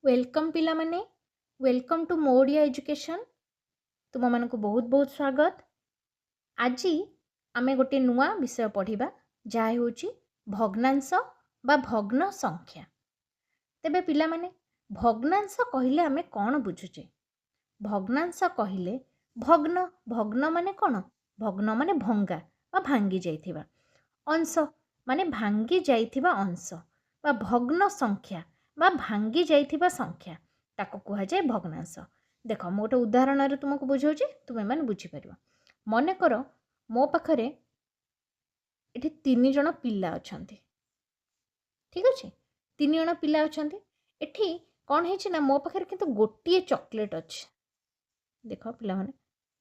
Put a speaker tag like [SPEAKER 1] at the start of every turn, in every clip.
[SPEAKER 1] Welcome पिला माने welcome to मो ओडिया एजुकेशन। तुम मानक बहुत बहुत स्वागत। आज आमे गोटे नुआ विषय पढ़िबा जहा होची भग्नांश बा भग्न संख्या। तेबे पिला माने भग्नांश कहिले आमे कोन बुझुचे? भग्नांश कहिले भग्न भग्न माने कोन? भग्न माने भंगा बा भांगी जाइथिबा। अंश माने भांगी जाइथिबा अंश बा भग्न संख्या बा भांगी जाइथिबा संख्या ताको कुहा जाय भग्नांश। देख मो गोटे उदाहरण रे तुमको बुझाउची तुमे माने बुझी परिबो। मने करो मो पाखरे एठी 3 जण पिल्ला अछंती। ठीक अछि 3 जण पिल्ला अछंती। एठी कोन हेछि ना मो पाखरे किंतु गोटिए चॉकलेट अछि। देखो पिल्ला माने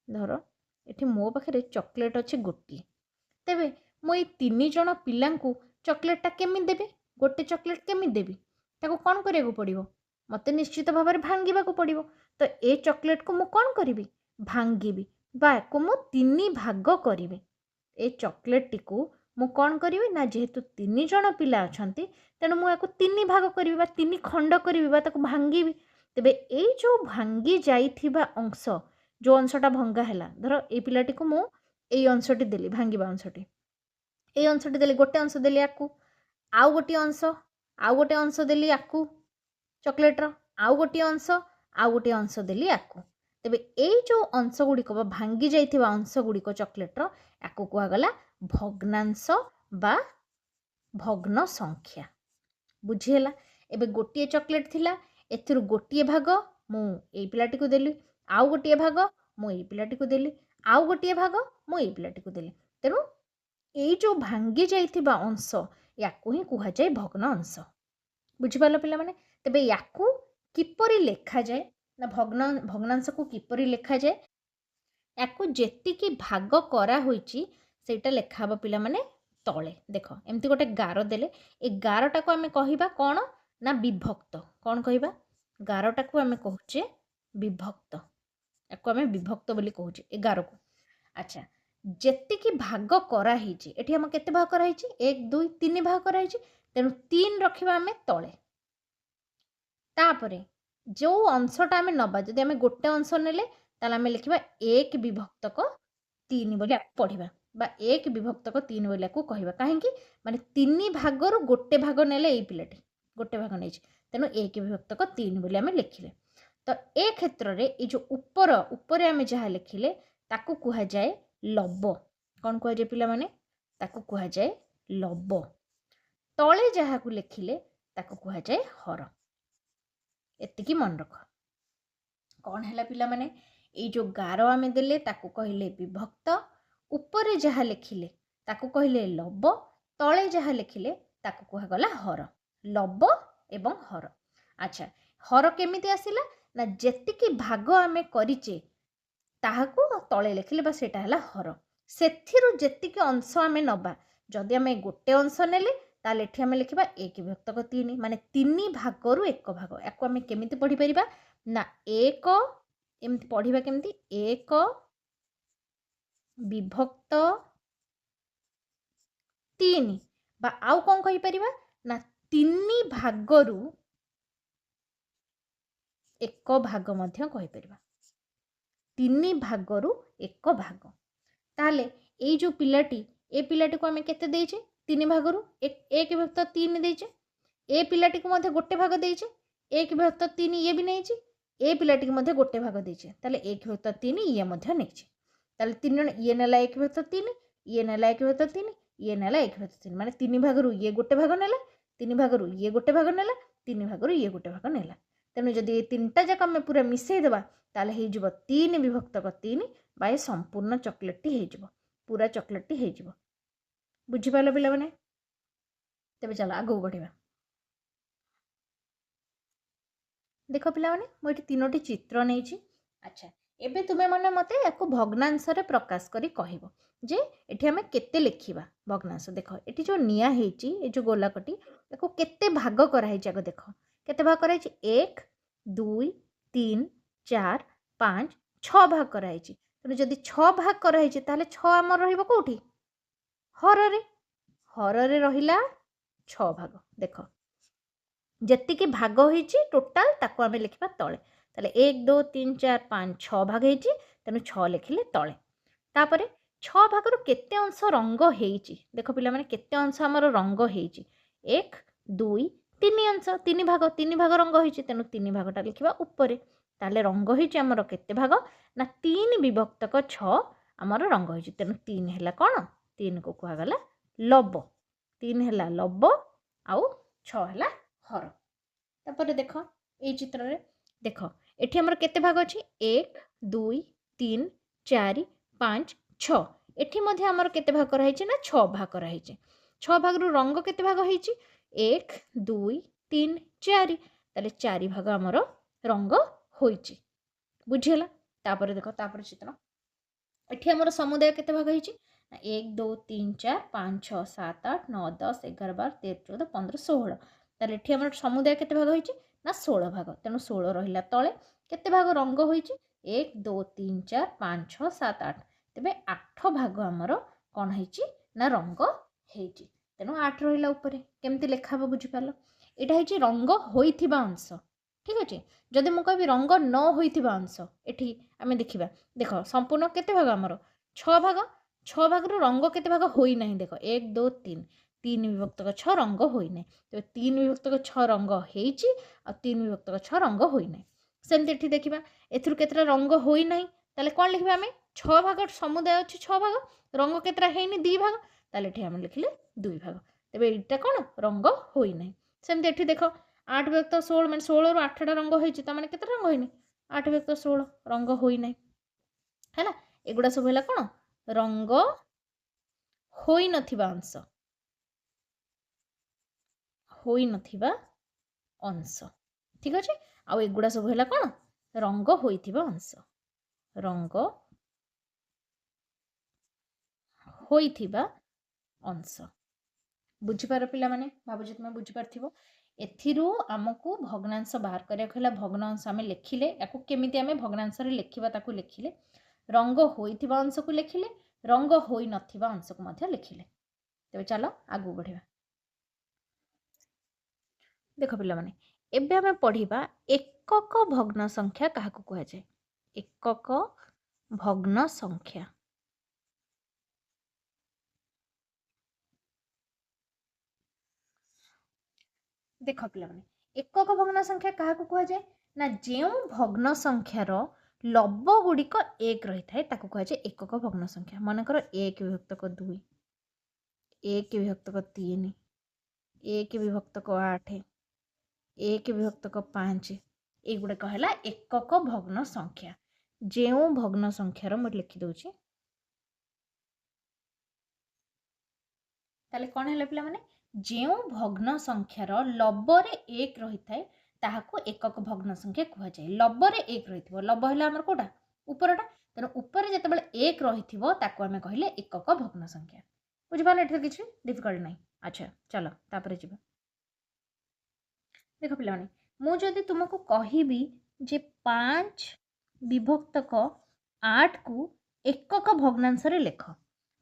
[SPEAKER 1] धरो एठी मो पाखरे चॉकलेट अछि गोटिए। तेबे मो ए 3 जण पिल्लांकु चॉकलेटटा केमि देबे? गोटे चॉकलेट केमि देबी? ताको कोन करियाको पड़िबो? मते निश्चित भाव में भांगिबाको पड़िबो। तो ए चॉकलेट को मु कोन करिबी? भांगिबी बा को मु 3 भाग करिबी। ए चॉकलेट टी को मु कोन करिबी ना जेहेतु 3 जण पिला अछंती तेनु मु याको 3 भाग करिबी बा 3 खंड करिबी बा ताको भांगिबी। तेबे ए जो भांगी जाइथिबा अंश जो अंशटा भंगा हैला धरो ए पिलाटी को मु ए अंशटी देली भांगिबा अंशटी ए अंशटी देली गोटे अंश देली याकू आउ गोटे अंश देली याकू चॉकलेट रो आउ गोटे अंश देली याकू। तेबे ए जो अंश गुड़िक बा भांगी जाइथिबा अंश गुड़िक चॉकलेट रो याकू कुआ गला भग्नांश बा भग्न संख्या। बुझी हैला? एबे गोटिए चॉकलेट थिला एथिरु गोटिए भाग मु ए पिलाटी को देली आउ गोटिए भाग मु ए पिलाटी को देली आउ गोटिए भाग मु ए पिलाटी को देली। तेनु ए जो भांगी जाइथिबा अंश याकू ही कुहा जाय भग्न अंश। बुझी पालो पिला माने? तेबे याकू किपरि लेखा जाय ना भग्नांश को किपरि लेखा जाय? याकू जेतिकी भाग करा होईची सेटा लेखा हबो पिला माने तळे। देखो एमती गोटे गार देले ए गारटा को आमे कहिबा कोन ना विभक्त। कोन कहिबा? गारटा को आमे कहूचे विभक्त। याकू आमे विभक्त बोली कहूचे ए गार को। अच्छा जेतिकी भाग करा हिची एठी हम केते भाग करा हिची 1 2 3 भाग करा हिची तेनु 3 रखिबा आमे तळे। तापरे जो अंशटा आमे नबा जदि आमे गोटे अंश नेले ताले आमे लिखिबा 1 विभक्तक 3 बोली पढ़िबा बा 1 विभक्तक 3 बोली को कहिबा। काहेकि माने 3 भागरु गोटे भाग नेले ए पिलाटी गोटे भाग नेछि तेनु 1 विभक्तक 3 बोली आमे लिखिले। तो ए क्षेत्र रे ए जो ऊपर आमे जहा लिखिले ताकू कुहा जाय लब। कोन कुहा जाय पिला माने? ताकू कुहा जाय लब। तळे जहा को लिखिले ताकू कुहा जाय हर। एतिकी मन रख। कौन हैला पिला माने? ए जो गार आमे देले ताकू कहिले विभक्त ऊपर जहा लिखिले ताकू कहिले लब तळे जहा लिखिले ताकू कुहा गला हर। लब एवं हर। अच्छा हर केमिति आसिला ना जेतिकी भाग आमे करिचे ताहाकू तळे लिखिले बा सेटा हैला हर। सेथिरु जेतिकी अंश आमे नबा जदि आमे गोटे अंश नेले ताले एठी आमे लिखिबा 1 विभक्तक 3 माने 3 भागरु 1 भाग। याकू आमे केमिति पढ़ी परिबा ना 1 एमिति पढ़िबा केमिति 1 विभक्त 3 बा आउ कोन कहि परिबा ना 3 भागरु 1 भाग मध्य कहि परिबा। 3 भागरु 1 भाग। ताले ए जो पिलाटी ए पिलाटी को आमे केते देइचे 3 भागरु 1 विभक्त 3 देइचे। ए पिलाटी को मध्ये गोटे भाग देइचे 1 विभक्त 3 ये भी नेइचे। ए पिलाटी को मध्ये गोटे भाग देइचे ताले 1 विभक्त 3 ये मध्ये नेइचे। ताले 3 जण ये नेला 1 विभक्त 3 ये नेला 1 विभक्त 3 ये नेला 1 विभक्त 3 माने 3 भागरु ये गोटे भाग नेला 3 भागरु ये गोटे भाग नेला 3 भागरु ये गोटे भाग नेला। तेनु जदि ए तीनटा जाक आमे पूरा मिसई देबा ताले हे जिवो 3 विभक्तक 3 बा ए संपूर्ण चॉकलेट टी हे जिवो पूरा चॉकलेट टी हे जिवो। बुझी पालो पिला माने? तेबे चलो आगो बढ़िबा। देखो पिला माने मो एठी तीनोटी चित्र नेइची। अच्छा एबे तुमे माने मते याको भग्नांश रे प्रकाश करी कहिबो जे एठी हमें केते लिखिबा भग्नांश। देखो एठी जो निया हेची ए जो गोलाकटी याको केते भाग करा हेची आगो देखो केते भाग करा हेची 1 2 3 4 5 6 भाग करा हेची। तने जदि 6 भाग करा हेची ताले 6 हमर रहिबो कोठी? हर रे रहिला 6 भाग। देखो ଯେତିକି ଭାଗ ହେଇଛି ଟୋଟାଲ ତାକୁ ଆମେ ଲେଖିବା ତଳେ। ତାହେଲେ 1 2 3 4 5 6 ଭାଗ ହେଇଛି, ତେଣୁ 6 ଲେଖିଲେ ତଳେ। ତାପରେ 6 ଭାଗରୁ କେତେ ଅଂଶ ରଙ୍ଗ ହେଇଛି, ଦେଖ ପିଲାମାନେ କେତେ ଅଂଶ ଆମର ରଙ୍ଗ ହେଇଛି। 1 2 3 ଅଂଶ, 3 ଭାଗ ରଙ୍ଗ ହେଇଛି, ତେଣୁ 3 ଭାଗଟା ଲେଖିବା ଉପରେ। ତାହେଲେ ରଙ୍ଗ ହେଇଛି ଆମର କେତେ ଭାଗ ନା 3 ବିଭକ୍ତକ 6 ଆମର ରଙ୍ଗ ହେଇଛି, ତେଣୁ 3 ହେଲା କ'ଣ, 3କୁ କୁହାଗଲା ଲବ। 3 ହେଲା ଲବ ଆଉ 6 ହେଲା ହର। ତାପରେ ଦେଖ ଏଇ ଚିତ୍ରରେ ଦେଖ ଏଠି ଆମର କେତେ ଭାଗ ଅଛି, 1 2 3 4 5 6। ଏଠି ମଧ୍ୟ ଆମର କେତେ ଭାଗ କରାହେଇଛି ନା 6 ଭାଗ କରାହେଇଛି। 6 ଭାଗରୁ ରଙ୍ଗ କେତେ ଭାଗ ହେଇଛି, 1 2 3 4। ତାହେଲେ 4 ଭାଗ ଆମର ରଙ୍ଗ ହୋଇଛି, ବୁଝିହେଲା। ତାପରେ ଦେଖ ତାପରେ ଚିତ୍ର, ଏଠି ଆମର ସମୁଦାୟ କେତେ ଭାଗ ହେଇଛି, 1 2 3 4 5 6 7 8 9 10 11 12 13 14 15 16। ତାହେଲେ ଏଠି ଆମର ସମୁଦାୟ କେତେ ଭାଗ ହେଇଛି ନା 16 ଭାଗ, ତେଣୁ 16 ରହିଲା ତଳେ। କେତେ ଭାଗ ରଙ୍ଗ ହୋଇଛି, 1 2 3 4 5 6 7 8। ତେବେ 8 ଭାଗ ଆମର କ'ଣ ହେଇଛି ନା ରଙ୍ଗ ହେଇଛି, ତେଣୁ 8 ରହିଲା ଉପରେ। କେମିତି ଲେଖା ହେବ ବୁଝିପାରିଲ। ଏଇଟା ହେଇଛି ରଙ୍ଗ ହୋଇଥିବା ଅଂଶ, ଠିକ୍ ଅଛି। ଯଦି ମୁଁ କହିବି ରଙ୍ଗ ନ ହୋଇଥିବା ଅଂଶ, ଏଠି ଆମେ ଦେଖିବା। ଦେଖ ସମ୍ପୂର୍ଣ୍ଣ କେତେ ଭାଗ ଆମର 6 ଭାଗ। 6 ଭାଗରୁ ରଙ୍ଗ କେତେ ଭାଗ ହୋଇନାହିଁ, ଦେଖ 1 2 3, 3 ବିଭକ୍ତକ 6 ରଙ୍ଗ ହୋଇନାହିଁ। ତେବେ 3 ବିଭକ୍ତକ 6 ରଙ୍ଗ ହେଇଛି ଆଉ 3 ବିଭକ୍ତକ 6 ରଙ୍ଗ ହୋଇନାହିଁ। ସେମିତି ଏଠି ଦେଖିବା ଏଥିରୁ କେତେଟା ରଙ୍ଗ ହୋଇନାହିଁ, ତାହେଲେ କ'ଣ ଲେଖିବା ଆମେ, 6 ଭାଗ ସମୁଦାୟ ଅଛି 6 ଭାଗ, ରଙ୍ଗ କେତେଟା ହେଇନି 2 ଭାଗ, ତାହେଲେ ଏଠି ଆମେ ଲେଖିଲେ 2 ଭାଗ। ତେବେ ଏଇଟା କ'ଣ ରଙ୍ଗ ହୋଇନାହିଁ। ସେମିତି ଏଠି ଦେଖ 8 ବିଭକ୍ତ 16, ମାନେ 16ରୁ 8ଟା ରଙ୍ଗ ହେଇଛି, ତା ମାନେ କେତେ ରଙ୍ଗ ହୋଇନି, 8 ବିଭକ୍ତ 16 ରଙ୍ଗ ହୋଇନାହିଁ ହେଲା। ଏଗୁଡ଼ା ସବୁ ହେଲା କ'ଣ ରଙ୍ଗ ହୋଇନଥିବା ଅଂଶ, ହୋଇନଥିବା ଅଂଶ, ଠିକ୍ ଅଛି। ଆଉ ଏଗୁଡ଼ା ସବୁ ହେଲା କ'ଣ ରଙ୍ଗ ହୋଇଥିବା ଅଂଶ, ରଙ୍ଗ ହୋଇଥିବା ଅଂଶ। ବୁଝିପାର ପିଲାମାନେ, ଭାବୁଛି ତୁମେ ବୁଝିପାରିଥିବ। ଏଥିରୁ ଆମକୁ ଭଗ୍ନାଂଶ ବାହାର କରିବାକୁ ହେଲା। ଭଗ୍ନାଂଶ ଆମେ ଲେଖିଲେ ୟାକୁ କେମିତି ଆମେ ଭଗ୍ନାଂଶରେ ଲେଖିବା, ତାକୁ ଲେଖିଲେ ରଙ୍ଗ ହୋଇଥିବା ଅଂଶକୁ ଲେଖିଲେ, ରଙ୍ଗ ହୋଇନଥିବା ଅଂଶକୁ ମଧ୍ୟ ଲେଖିଲେ। ତେବେ ଚାଲ ଆଗକୁ ବଢ଼ିବା। ଦେଖ ପିଲାମାନେ, ଏବେ ଆମେ ପଢ଼ିବା ଏକକ ଭଗ୍ନ ସଂଖ୍ୟା କାହାକୁ କୁହାଯାଏ। ଏକକ ଭଗ୍ନ ସଂଖ୍ୟା। ଦେଖ ପିଲାମାନେ, ଏକକ ଭଗ୍ନ ସଂଖ୍ୟା କାହାକୁ କୁହାଯାଏ ନା ଯେଉଁ ଭଗ୍ନ ସଂଖ୍ୟାର ଲବ ଗୁଡ଼ିକ 1 ରହିଥାଏ ତାକୁ କୁହାଯାଏ ଏକକ ଭଗ୍ନ ସଂଖ୍ୟା। ମନେକର 1 ବିଭକ୍ତକ 2, 1 ବିଭକ୍ତକ 3, 1 ବିଭକ୍ତକ 8, 1 ବିଭକ୍ତକ 5, ଏଗୁଡ଼ାକ ହେଲା ଏକକ ଭଗ୍ନ ସଂଖ୍ୟା। ଯେଉଁ ଭଗ୍ନ ସଂଖ୍ୟାର ମୁଁ ଲେଖିଦେଉଛି, ତାହେଲେ କ'ଣ ହେଲା ପିଲାମାନେ, ଯେଉଁ ଭଗ୍ନ ସଂଖ୍ୟାର ଲବରେ 1 ରହିଥାଏ ତାହାକୁ ଏକକ ଭଗ୍ନ ସଂଖ୍ୟା କୁହାଯାଏ। ଲବରେ 1 ରହିଥିବ, ଲବ ହେଲା ଆମର କୋଉଟା ଉପରଟା, ତେଣୁ ଉପରେ ଯେତେବେଳେ 1 ରହିଥିବ ତାକୁ ଆମେ କହିଲେ ଏକକ ଭଗ୍ନ ସଂଖ୍ୟା। ବୁଝିପାରିଲେ, ଏଠାରେ କିଛି ଡିଫିକଲ୍ଟ ନାହିଁ। ଆଚ୍ଛା ଚାଲ ତାପରେ ଯିବା। ଦେଖ ପିଲାମାନେ, ମୁଁ ଯଦି ତୁମକୁ କହିବି ଯେ 5 ବିଭକ୍ତକ 8କୁ ଏକକ ଭଗ୍ନାଂଶରେ ଲେଖ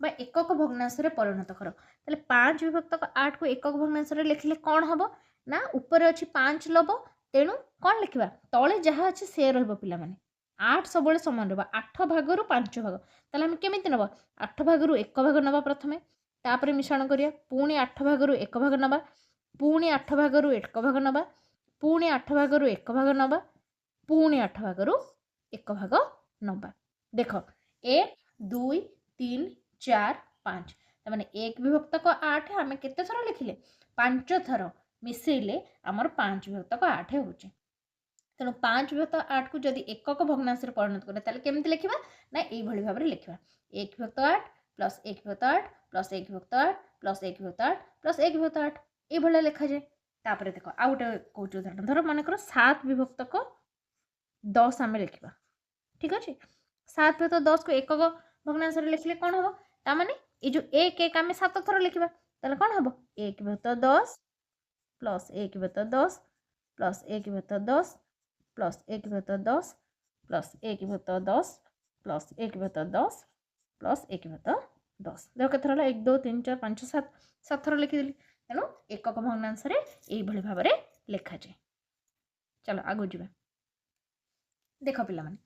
[SPEAKER 1] ବା ଏକକ ଭଗ୍ନାଂଶରେ ପରିଣତ କର, ତାହେଲେ 5 ବିଭକ୍ତକ 8କୁ ଏକକ ଭଗ୍ନାଂଶରେ ଲେଖିଲେ କ'ଣ ହେବ ନା ଉପରେ ଅଛି 5 ଲବ, ତେଣୁ କ'ଣ ଲେଖିବା, ତଳେ ଯାହା ଅଛି ସେ ରହିବ ପିଲାମାନେ। 8 ସବୁବେଳେ ସମାନ ରହିବ, 8 ଭାଗରୁ 5 ଭାଗ। ତାହେଲେ ଆମେ କେମିତି ନେବା, 8 ଭାଗରୁ 1 ଭାଗ ନେବା ପ୍ରଥମେ, ତାପରେ ମିଶ୍ରଣ କରିବା, ପୁଣି 8 ଭାଗରୁ 1 ଭାଗ ନେବା, ପୁଣି 8 ଭାଗରୁ 1 ଭାଗ ନେବା, ପୁଣି 8 ଭାଗରୁ 1 ଭାଗ ନେବା, ପୁଣି 8 ଭାଗରୁ 1 ଭାଗ ନେବା। ଦେଖ 1 2 3 4 5, ତାମାନେ 1 ବିଭକ୍ତକ 8 ଆମେ କେତେ ଥର ଲେଖିଲେ, 5 ଥର ମିଶେଇଲେ ଆମର 5 ବିଭକ୍ତକ 8 ହେଉଛି। ତେଣୁ 5 ବିଭକ୍ତ 8କୁ ଯଦି ଏକକ ଭଗ୍ନାଂଶରେ ପରିଣତ କରିବା ତାହେଲେ କେମିତି ଲେଖିବା ନା ଏଇଭଳି ଭାବରେ ଲେଖିବା, 1 ବିଭକ୍ତ 8 ପ୍ଲସ୍ 1 ବିଭକ୍ତ 8 ପ୍ଲସ୍ 1 ବିଭକ୍ତ 8 ପ୍ଲସ୍ 1 ବିଭକ୍ତ 8 ପ୍ଲସ୍ 1 ବିଭକ୍ତ 8, ଏଇଭଳିଆ ଲେଖାଯାଏ। ତାପରେ ଦେଖ ଆଉ ଗୋଟେ କହୁଛି ଉଦାହରଣ, ଧର ମନେକର 7 ବିଭକ୍ତକ 10 ଆମେ ଲେଖିବା, ଠିକ୍ ଅଛି। 7 ବିଭକ୍ତ 10କୁ ଏକକ ଭଗ୍ନାଂଶରେ ଲେଖିଲେ କ'ଣ ହେବ, ତାମାନେ এই যে 1 1 ଆମେ 7 ଥର ଲେଖିବା, ତାହେଲେ କ'ଣ ହେବ 1 ବିଭକ୍ତ 10 ପ୍ଲସ୍ 1 ବିଭକ୍ତ 10 ପ୍ଲସ୍ 1 ବିଭକ୍ତ 10 ପ୍ଲସ୍ 1 ବିଭକ୍ତ 10 ପ୍ଲସ୍ 1 ବିଭକ୍ତ 10 ପ୍ଲସ୍ 1 ବିଭକ୍ତ 10 ପ୍ଲସ୍ 1 ବିଭକ୍ତ 10। ଦେଖ କେତେ ହେଲା 1 2 3 4 5 7 ଥର ଲେଖିଦେଲି। ତେଣୁ ଏକକ ଭଗ୍ନାଂଶରେ ଏଇଭଳି ଭାବରେ लेखा जाए। चलो आगु जा देख पिलामाने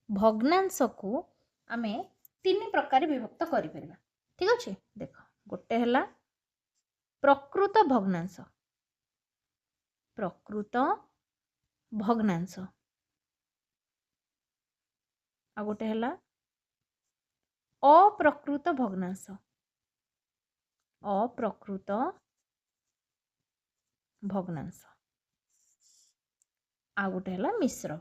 [SPEAKER 1] भग्नांश को आमे 3 प्रकार विभक्त करि परिबा। ठीक अछि देख गोटे हला प्रकृत भग्नांश आ गोटे हला अप्रकृत भग्नांश आ गोटे हला मिश्र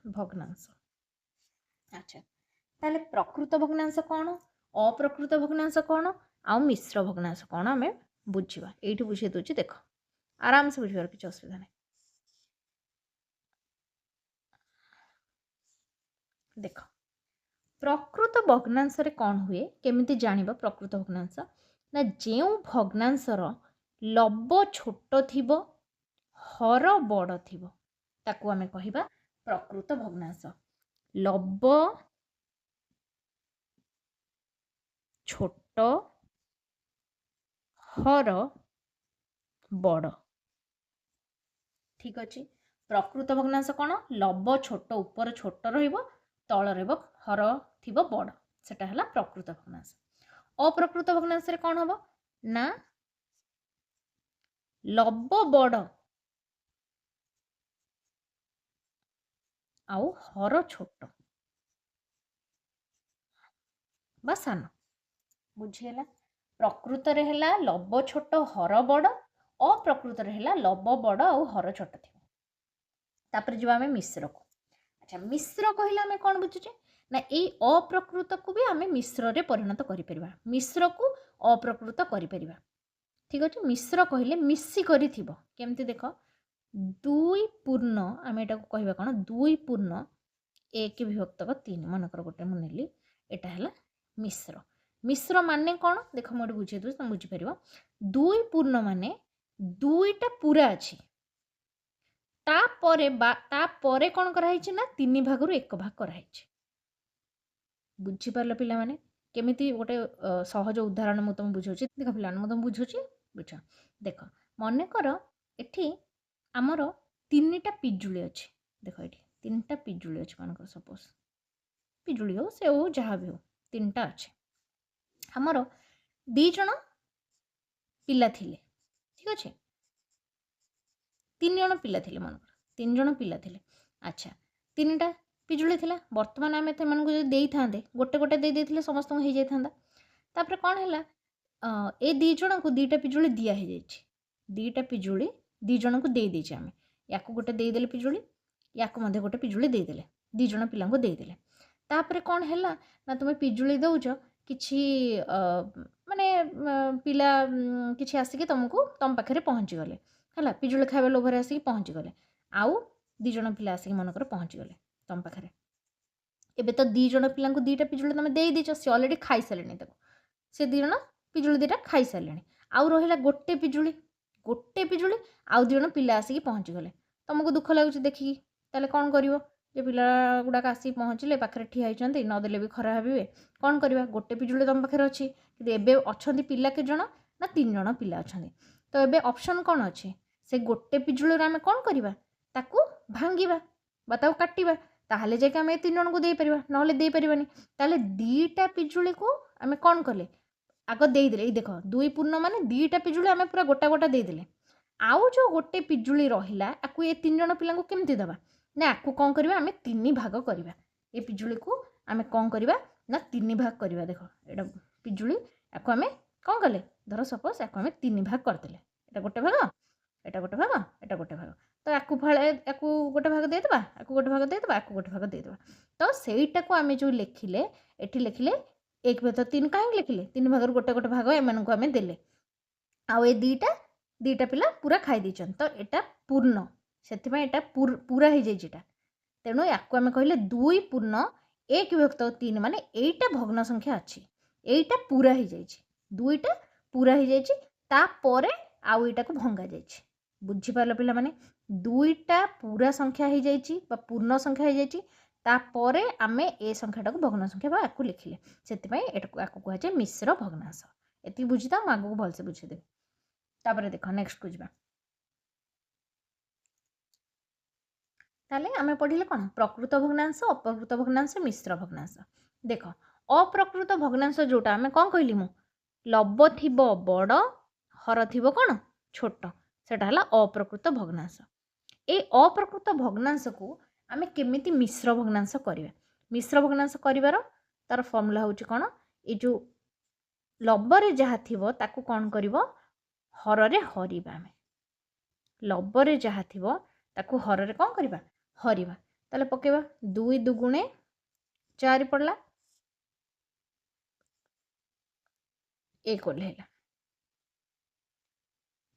[SPEAKER 1] भग्नांश। अच्छा ताले प्रकृत भग्नांश कौन, अप्रकृत भग्नांश कौन, आ मिश्र भग्नांश कौन आमे बुझिबा। एठी बुझे दोची देख आराम से बुझिबार किछ असुविधा नहीं। देख प्रकृत भग्नांश रे कौन हुए केमिति जानिबा। प्रकृत भग्नांश ना जेउ भग्नांशर लब छोट थिबो हर बड़ थिबो ताकू आमे कहिबा प्रकृत भग्नांश। लब छोट हर बड़। ठीक अछि प्रकृत भग्नांश कौन, लब छोट ऊपर छोट रहिबो तळ रहइबो हर थिबो बड़, सेटा हला प्रकृत भग्नांश। अप्रकृत भग्नांश रे कौन हबो ना लब बड़ आउ हर छोट बा सान। बुझिहेला प्रकृत रे हला लब छोट हर बड़, अप्रकृत रे हला लब बड़ आउ हर छोट थिबो। तापर जब आमे मिश्र को, अच्छा मिश्र कहिला आमे कोन बुझुचे ना एई अप्रकृत को भी आमे मिश्र रे परिणत करि परिबा, मिश्र को अप्रकृत करि परिबा। ठीक अछि मिश्र कहिले मिसी करि थिबो केमति देख दुई पूर्ण आमे एटा को कहिबा कोन दुई पूर्ण 1 विभक्तक 3 मनकर गोटे मु नेली एटा हला मिश्र। मिश्र माने कोन देख मोड बुझे दु तुम बुझि परिबो। दुई पूर्ण माने दुईटा पूरा अछि तापरे कौन कराई ना 3 भागरू 1 भाग कराई। बुझिपार पिला माने केमिति गोटे सहज उदाहरण मु तुम बुझौछि। देख पिला मु तुम बुझौछि बुझ देख मने कर एठी हमर 3टा पिजुली अछि। देख एठी 3टा पिजुली अछि मान कर सपोज पिजुली हो से हो जहा भी हो 3टा अछि। हमर 2 जण पिला थिले। ठीक अछि 3 जण पिला थिले मान 3 जण पिला थिले। अच्छा 3टा पिजुली थिला वर्तमान आमे ते मानको जे देई थांदे गोटे गोटे देई देथिले समस्त हो जाय थांदा। तापर कोन हैला ए 2 जण को 2टा पिजुली दिया हे जायछि। 2टा पिजुली 2 जण को देई देछि आमे याको गोटे देई देले पिजुली याको मध्ये गोटे पिजुली देई देले 2 जण पिला को देई देले। तापर कोन हैला ना तुमे पिजुली दउछो किछि माने पिला किछि आसी के तुमको तुम पाखरे पहुंची गले हला पिजुली खाइबा लोभरे आसी पहुंची गले आउ 2 जण पिला आसी मनकर पहुंची गले तुम पाखरे। एबे तो 2 जण पिला को 2टा पिजुली तुमे देई दिछो से ऑलरेडी खाई सालेनी ताको से 2 जण पिजुली 2टा खाई सालेनी आउ रहिला गोटे पिजुली आउ 2 जण पिला आसी पहुंची गले तुमको दुख लागुची देखि ताले कोन करिवो जे पिला गुडा आसी पहुंचले पाखरे ठिया हिचंती न देले भी खरा हबिबे कोन करिवा गोटे पिजुली तुम पाखरे अछि कि एबे अछंती पिला के जण ना 3 जण पिला अछंती तो एबे ऑप्शन कोन अछि से गोटे पिजुली रे आमे कोन करिवा ताकू भांगीबा बा ताकू काटिबा ताहले जे के आमे 3 जण को देई परिबा नहले देई परिबानी ताहले 2टा पिजुली को आमे कोन करले आगो देई देले। ई देखो दुई पूर्ण माने 2टा पिजुली आमे पूरा गोटा गोटा देई देले आउ जो गोटे पिजुली रहिला आकु ए 3 जण पिला को केमति दबा ना आकु कोन करबा आमे 3 भाग करबा ए पिजुली को आमे कोन करबा ना 3 भाग करबा। देखो एटा पिजुली आकु आमे कोन कले धरो सपोज आकु आमे 3 भाग कर देले एटा गोटे भाग एटा गोटे भाग एटा गोटे भाग तो आकु फाळे आकु गोटे भाग दे देबा आकु गोटे भाग दे देबा आकु गोटे भाग दे देबा तो सेईटा को आमे जो लेखिले एठी लेखिले 1 + 3 काहे लेखिले 3 भाग गोटे गोटे भाग एमन को आमे देले आउ ए 2टा पिला पूरा खाई दिचन तो एटा पूर्ण सेति में एटा पूरा हे जाय जेटा तेणु याकु आमे कहले 2 पूर्ण 1 विभक्त 3 माने एटा भग्न संख्या अछि एटा पूरा हे जाय छि 2टा पूरा हे जाय छि ता परे आउ एटा को भंगा जाय छि। बुझि पारलो पिला माने 2टा पूरा संख्या हे जाय छि बा पूर्ण संख्या हे जाय छि तापरे आमे ए संख्याटाको भग्न संख्या बा आकु लिखिले सेतिपई एटाको आकु कुहा जाय मिश्र भग्नांश। एति बुझिता म आगु भलसे बुझि देबी। तापरे देखो नेक्स्ट को जिबा। ताले आमे पढिले कोन प्रकृत भग्नांश अप्रकृत भग्नांश मिश्र भग्नांश। देखो अप्रकृत भग्नांश जोटा आमे कोन कहली मु लब थिबो बड़ हर थिबो कोन छोट सेटा हला अप्रकृत भग्नांश। ए अप्रकृत भग्नांश को आमे केमिति मिश्र भग्नांश करिवे। मिश्र भग्नांश करिवार तार फॉर्मूला होची कोन ए जो लबरे जहा थिबो ताकू कोन करिवो हररे हरिबा। आमे लबरे जहा थिबो ताकू हररे कोन करिबा हरिबा। ताले पकेबा 2 दुगुणे 4 पड़ला 1 ओल्हेला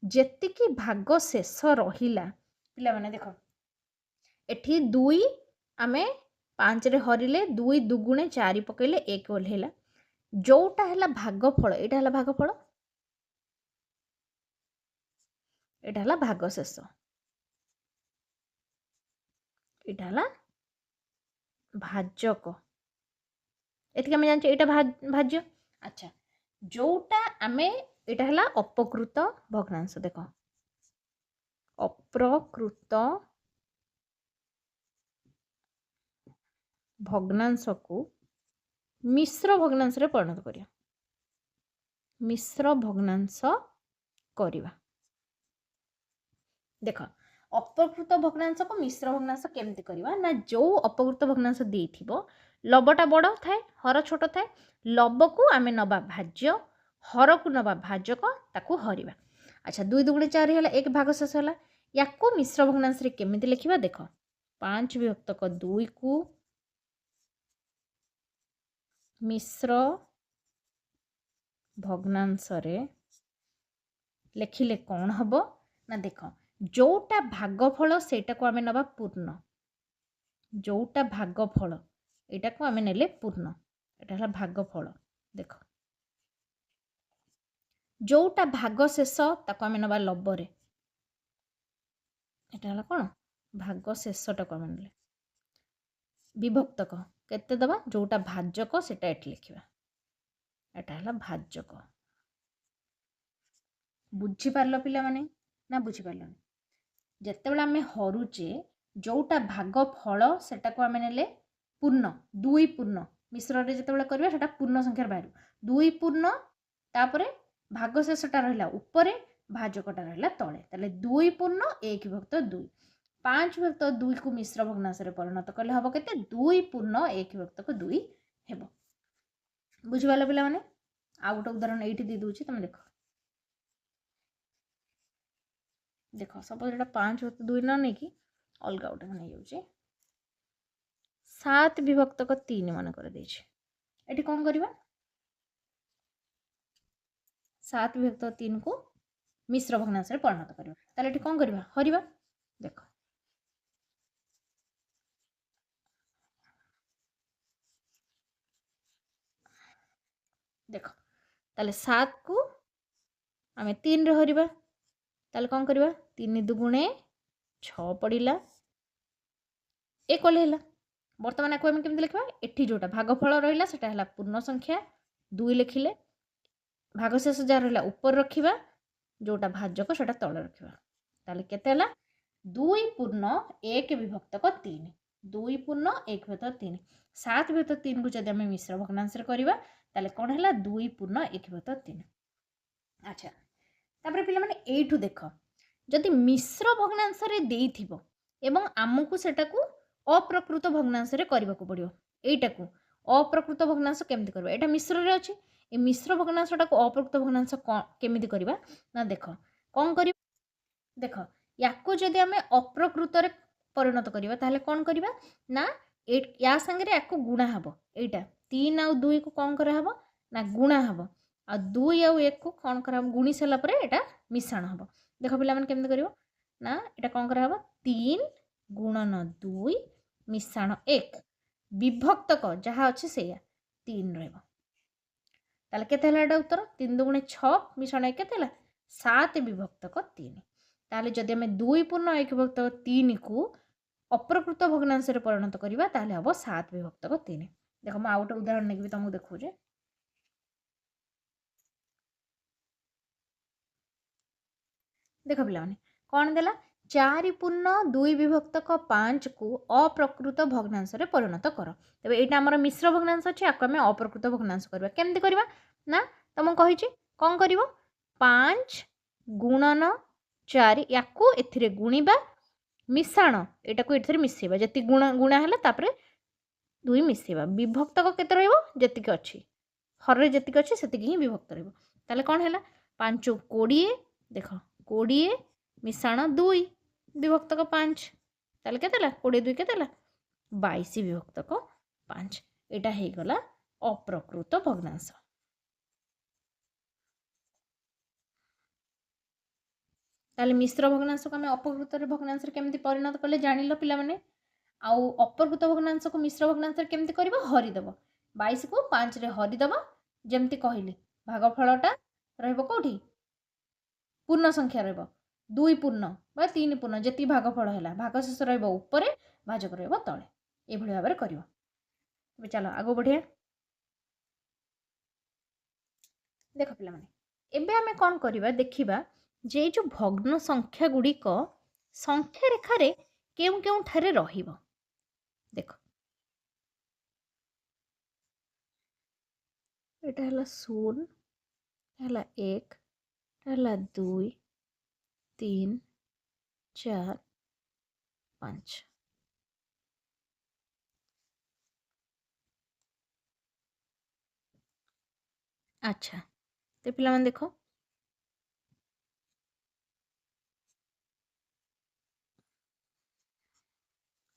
[SPEAKER 1] जेतिकी भाग शेष रहिला पिला माने देखो एठी 2 आमे 5 रे हरिले 2 दुगुणे 4 पकेले 1 ओल्हेला जोटा हला भागफल एटा हला भागफल एटा हला भाग शेष एटा हला भाजक एतिके आमे जानचे एटा भाज्य। अच्छा जोटा आमे एटा हला अपकृत भग्नांश। देखो अप्रकृत भग्नांश को मिश्र भग्नांश रे परिणत करिया। मिश्र भग्नांश करिवा। देखो अपकृत भग्नांश को मिश्र भग्नांश केमती करिवा ना जो अपकृत भग्नांश देथिबो लबटा बड़ थाए हर छोट थाए लब को आमे नबा भाज्य हर को नबा भाजक ताकू हरिबा। अच्छा 2 दुगुणे 4 होला 1 भाग शेष होला याको मिश्र भग्नांश रे केमिति लिखिबा। देखो 5 विभक्तक 2 को मिश्र भग्नांश रे लिखिले कौन हबो ना देखो जोटा भागफल सेटा को आमे नबा पूर्ण जोटा भागफल एटा को आमे नेले पूर्ण एटा हला भागफल। देखो जोटा भाग शेष ताको आमे नबा लबरे एटा हला कोन भाग शेषटा को आमे नेले विभक्तक केते दबा जोटा भाजक सेटा एठी लिखिबा एटा हला भाजक। बुझी पारलो पिला माने ना बुझी पारलो जेतेबेला आमे हरुचे जोटा भाग फल सेटा को आमे नेले पूर्ण 2 पूर्ण मिश्र रे जेतेबेला करबा सेटा पूर्ण संख्या बाहर 2 पूर्ण तापरे भाग शेषटा रहला ऊपरे भाजकटा रहला तळे ताले 2 पूर्ण 1 विभक्त 2 5 विभक्त 2 को मिश्र भग्नांश रे परिणत करले हबो केते 2 पूर्ण 1 विभक्त को 2 हेबो। बुझिबालो पिला माने आ गोटे उदाहरण एठी दे दोची तमे देखो। देखो सपोज एटा 5 विभक्त 2 न नै कि अलगा गोटे नै जाउची 7 विभक्त को 3 मन कर देछि एठी कोन करबा 7 विभक्त 3 को मिश्र भग्नांश रे परिणत करबा ताले एठी कोन करबा हरिबा। देखो देखो ताले 7 को आमे 3 रे हरिबा ताले कोन करबा 3 दुगुणे 6 पड़िला 1 ओल्हेला वर्तमान को आमे केमति लिखबा एठी जोटा भागफल रहिला सेटा हला पूर्ण संख्या 2 लिखिले भागशेष जा रहला ऊपर रखिबा जोटा भाजक सेटा तळे रखिबा ताले केते हला 2 पूर्ण 1 विभक्त को 3 2 पूर्ण 1 विभक्त 3 7 विभक्त 3 को जदि आमे मिश्र भग्नांश रे करबा ताले कोन हला 2 पूर्ण 1 विभक्त 3। अच्छा तापरे पिला माने एठु देखो जदि मिश्र भग्नांश रे देइथिबो एवं आमको सेटा को अप्रकृत भग्नांश रे करबा को पड़ियो एटा को अप्रकृत भग्नांश केमति करबा एटा मिश्र रे अछि ए मिश्र भग्नांशटा को अप्रकृत भग्नांश केमिति करबा ना देखो कोन करी देखो याको जदि आमे अप्रकृत रे परिणत करबा ताले कोन करबा ना या संगे रे याको गुणा हबो एटा 3 आ 2 को कोन करा हबो ना गुणा हबो आ 2 आ 1 को कोन करा हबो गुणी सला परे एटा मिश्रण हबो। देखो पिला मन केमिति करबो ना एटा कोन करा हबो 3 गुणन 2 मिश्रण 1 विभक्त क जहा अछि सेया 3 रहबो ताले केते हला एटा उत्तर 3 दुगुणे 6 मिश्रण 1 केते हला 7 विभक्त क 3 ताले जदि हमें 2 पूर्ण 1 विभक्त 3 को अप्रकृत भग्नांश परिणत करवा ताहले हम 7 विभक्तक 3। देख मैं आउ गोटे उदाहरण नहीं तुमको देखुचे। देख पिलाने कौन देला 4 पूर्ण 2 विभक्तक 5 को अप्रकृत भग्नांश परिणत कर। तेज यहाँ आम मिश्र भग्नांश अच्छे आपको आम अप्रकृत भग्नांश करवा केमती करवा ना तुमको कही कौन कर 5 गुणन 4 या गुणिबा मिशाण यहाँ को ये मिसेबा जी गुण गुणा है तापर 2 मिसेबा विभक्तक केते रही अच्छी हर जी अच्छी से ही विभक्त रहा कौन है 5 20 देख 20 मिशाण 2 विभक्तक 5 ताले केते 20 2 केते 22 विभक्तक 5 यहाँ हो गला अप्रकृत भग्नांश। ताले मिश्र भग्नांश को आम अपकृत भग्नांश केमती परिणत कले जानिल पिला माने। आउ अपकृत भग्नांश को मिश्र भग्नांश केमती करबो हरिदेव 22 को 5 रे हरिदेव जेमती कहली भागफलटा रहबो कोठी पूर्ण संख्या रहबो 2 पूर्ण बा 3 पूर्ण जति भागफल हैला भागशेष रहबो ऊपर भाजक रहबो तळे ए भली भाबरे करबो। तबे चलो आगो बढ़िया देख पिला माने एबे हमें कोन करबा देखिबा जे जो भग्न संख्या गुड़िक संख्या रेखारे केउ केउ ठारे रहिबो। देख एटा हला 0 हला 1 हला 2 3 4 5। अच्छा तो पिला मन देखो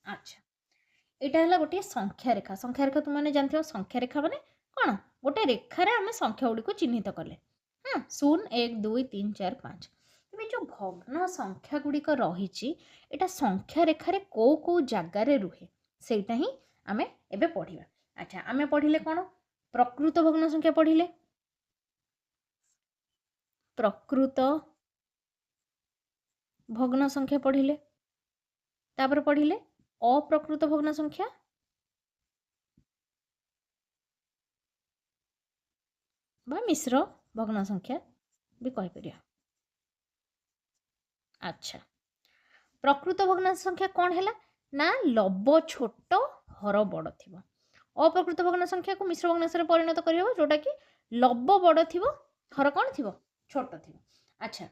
[SPEAKER 1] अच्छा यहाँ है गोटे संख्या रेखा तुमने जानते हो संख्या रेखा माने कौन गोटे रेखार आम संख्या गुड़ी को चिन्हित कले 0 1 2 3 4 5 तेज जो भग्न संख्या गुड़िक रही संख्या रेखार कौ कौ जगार रुहे से ही आम एबे पढ़ा। अच्छा आम पढ़िले कौन प्रकृत भग्न संख्या पढ़िले प्रकृत भग्न संख्या पढ़िले तापर पढ़िले अप्रकृत भग्न संख्या बा मिश्र भग्न संख्या भी कहि परिया। अच्छा प्रकृत भग्न संख्या कौन है ना लब छोट हर बड़ थी अप्रकृत भग्न संख्या को मिश्र भग्नांश परिणत कर जोटा कि लब बड़ थी हर कौन थी छोट थी। अच्छा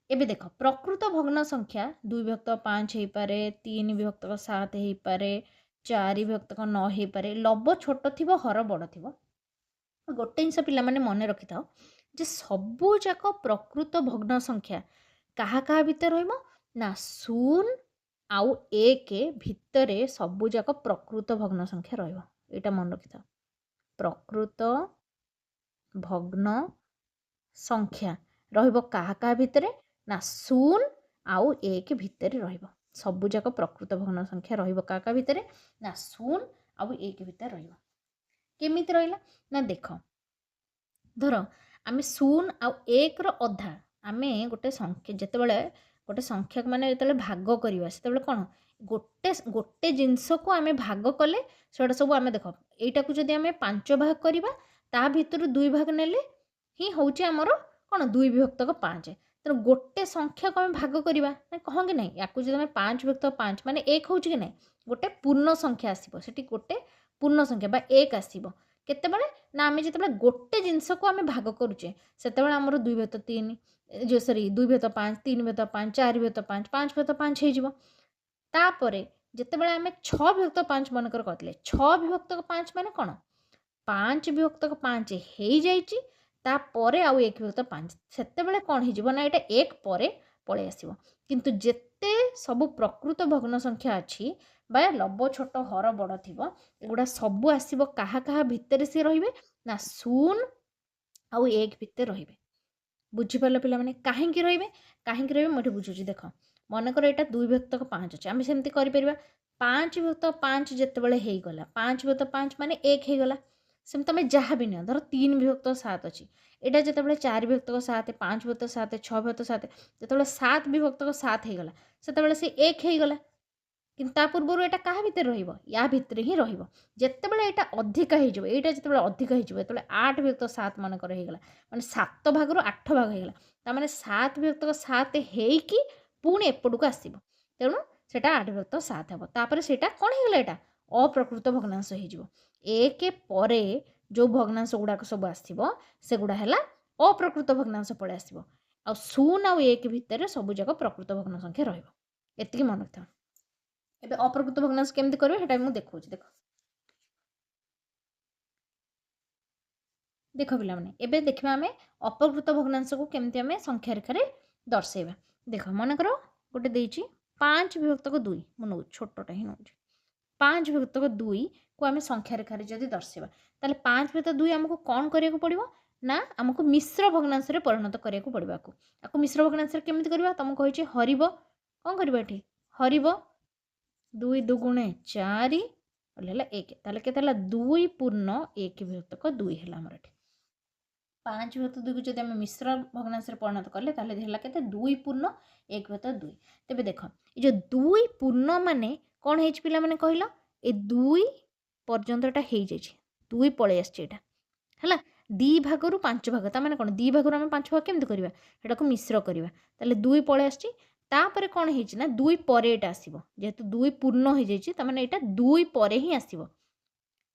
[SPEAKER 1] एबे देख प्रकृत भग्न संख्या 2 विभक्त 5 हो पारे 3 विभक्त 7 हो पारे 4 विभक्त 9 हो पारे लब छोट थी हर बड़ थी गोटे जिनस पिला माने मन रखि था जे सबू जाक प्रकृत भग्न संख्या कहा कहा भितर रहिबो ना 0 आउ 1 भितर सबू जाक प्रकृत भग्न संख्या रहिबो एटा मन रखि था प्रकृत भग्न संख्या रहिबो कहा कहा भितर ना 0 आउ 1 भितर रहिबो सबू जाक प्रकृत भग्न संख्या रहिबो कहा कहा भितर ना 0 आउ 1 भितर रहिबो केमिति रहिला ना देख धर आम 0 आउ 1 रो अधा आम गोटे संख्या जितेबाला गोटे संख्या माने जिते भाग करवा से कौन गोटे गोटे जिनस को आम भाग कले से सब आम देख यटा को जब आम 5 भाग करवा ता भितर 2 भाग नेले ही हूँ आमर कौन 2 विभक्तक 5 तेणु गोटे संख्या को आम भाग करवा कह कि नहीं या जब आम 5 विभक्त 5 माने 1 हूँ कि नहीं गोटे पूर्ण संख्या आसो से गोटे पूर्ण संख्या बा 1 आसो केतेबेले ना आम जिते गोटे जिनस को आम भाग करुचे से आमर 2 विभक्त 3 जो सॉरी 2 विभक्त 5 3 विभक्त 5 4 विभक्त 5 5 विभक्त 5 हो तापरे जितेबाला आम 6 विभक्त 5 मनकर कहते 6 विभक्त 5 माने कौन 5 विभक्त 5 हो जाइए तापर आउ 1 विभक्त 5 से कौन हो ना यहाँ 1 पर पलि आसो किंतु जेते सब प्रकृत भग्न संख्या अच्छी बा लब छोट हर बड़ थी एगुड़ा सबू आसो क्या क्या भितर सी रे ना 0 आउ 1 भितर रे बुझीपार पे कहीं रे मुझे बुझुची देख मनकर यहाँ 2 विभक्तक 5 अच्छे आम सेमती कर 5 विभक्त 5 जितेबाला होगला 5 विभक्त 5 माने 1 होगला सेम तुम जहाँ भी नियो धर 3 विभक्त 7 अच्छी यहाँ जिते 4 विभक्तक 7 5 विभक्त 7 6 विभक्त 7 जिते 7 विभक्तक 7 होगला से 1 होगला କିନ୍ତୁ ତା ପୂର୍ବରୁ ଏଇଟା କାହା ଭିତରେ ରହିବ ୟା ଭିତରେ ହିଁ ରହିବ। ଯେତେବେଳେ ଏଇଟା ଅଧିକା ହେଇଯିବ ଏଇଟା ଯେତେବେଳେ ଅଧିକା ହେଇଯିବ ଯେତେବେଳେ 8 ବିଭକ୍ତ 7 ମନେକର ହେଇଗଲା ମାନେ 7 ଭାଗରୁ 8 ଭାଗ ହେଇଗଲା ତାମାନେ 7 ବିଭକ୍ତ 7 ହେଇକି ପୁଣି ଏପଟକୁ ଆସିବ ତେଣୁ ସେଇଟା 8 ବିଭକ୍ତ 7 ହେବ। ତାପରେ ସେଇଟା କ'ଣ ହେଇଗଲା ଏଇଟା ଅପ୍ରକୃତ ଭଗ୍ନାଂଶ ହେଇଯିବ। 1 ପରେ ଯେଉଁ ଭଗ୍ନାଂଶ ଗୁଡ଼ାକ ସବୁ ଆସିବ ସେଗୁଡ଼ା ହେଲା ଅପ୍ରକୃତ ଭଗ୍ନାଂଶ ପଳେଇ ଆସିବ ଆଉ 0 ଆଉ 1 ଭିତରେ ସବୁ ଯାକ ପ୍ରକୃତ ଭଗ୍ନ ସଂଖ୍ୟା ରହିବ। ଏତିକି ମନେ ରଖିଥାଅ। ଏବେ ଅପ୍ରକୃତ ଭଗ୍ନାଂଶ କେମିତି କରିବେ ସେଟା ମୁଁ ଦେଖାଉଛି। ଦେଖ ପିଲାମାନେ ଏବେ ଦେଖିବା ଆମେ ଅପକୃତ ଭଗ୍ନାଂଶକୁ କେମିତି ଆମେ ସଂଖ୍ୟା ରେଖାରେ ଦର୍ଶାଇବା। ଦେଖ ମନେକର ଗୋଟେ ଦେଇଛି 5 ବିଭକ୍ତକ 2 ମୁଁ ନେଉଛି ଛୋଟଟା ହିଁ ନେଉଛି 5 ବିଭକ୍ତକ 2 କୁ ଆମେ ସଂଖ୍ୟା ରେଖାରେ ଯଦି ଦର୍ଶାଇବା ତାହେଲେ 5 ବିଭକ୍ତ 2 ଆମକୁ କ'ଣ କରିବାକୁ ପଡ଼ିବ ନା ଆମକୁ ମିଶ୍ର ଭଗ୍ନାଂଶରେ ପରିଣତ କରିବାକୁ ପଡ଼ିବ। ଆକୁ ମିଶ୍ର ଭଗ୍ନାଂଶରେ କେମିତି କରିବା ତମକୁ କହିଛି ହରିବ କ'ଣ କରିବା ଏଠି ହରିବ 2 ଦୁଗୁଣେ 4 ହେଲା 1 ତାହେଲେ କେତେ ହେଲା 2 ପୂର୍ଣ୍ଣ 1 ବିଭକ୍ତକ 2 ହେଲା ଆମର ଏଠି 5 ବିଭକ୍ତ 2 କୁ ଯଦି ଆମେ ମିଶ୍ର ଭଗ୍ନାଂଶରେ ପରିଣତ କଲେ ତାହେଲେ ହେଲା କେତେ 2 ପୂର୍ଣ୍ଣ 1 ବିଭକ୍ତ 2। ତେବେ ଦେଖ ଏ ଯେଉଁ 2 ପୂର୍ଣ୍ଣ ମାନେ କ'ଣ ହେଇଛି ପିଲାମାନେ କହିଲ ଏ 2 ପର୍ଯ୍ୟନ୍ତ ଏଟା ହେଇଯାଇଛି 2 ପଳେଇ ଆସିଛି ଏଇଟା ହେଲା 2 ଭାଗରୁ 5 ଭାଗ ତା ମାନେ କ'ଣ 2 ଭାଗରୁ ଆମେ 5 ଭାଗ କେମିତି କରିବା ସେଟାକୁ ମିଶ୍ର କରିବା ତାହେଲେ 2 ପଳେଇ ଆସିଛି ତାପରେ କ'ଣ ହେଇଛି ନା 2 ପରେ ଏଇଟା ଆସିବ ଯେହେତୁ 2 ପୂର୍ଣ୍ଣ ହେଇଯାଇଛି ତା ମାନେ ଏଇଟା 2 ପରେ ହିଁ ଆସିବ।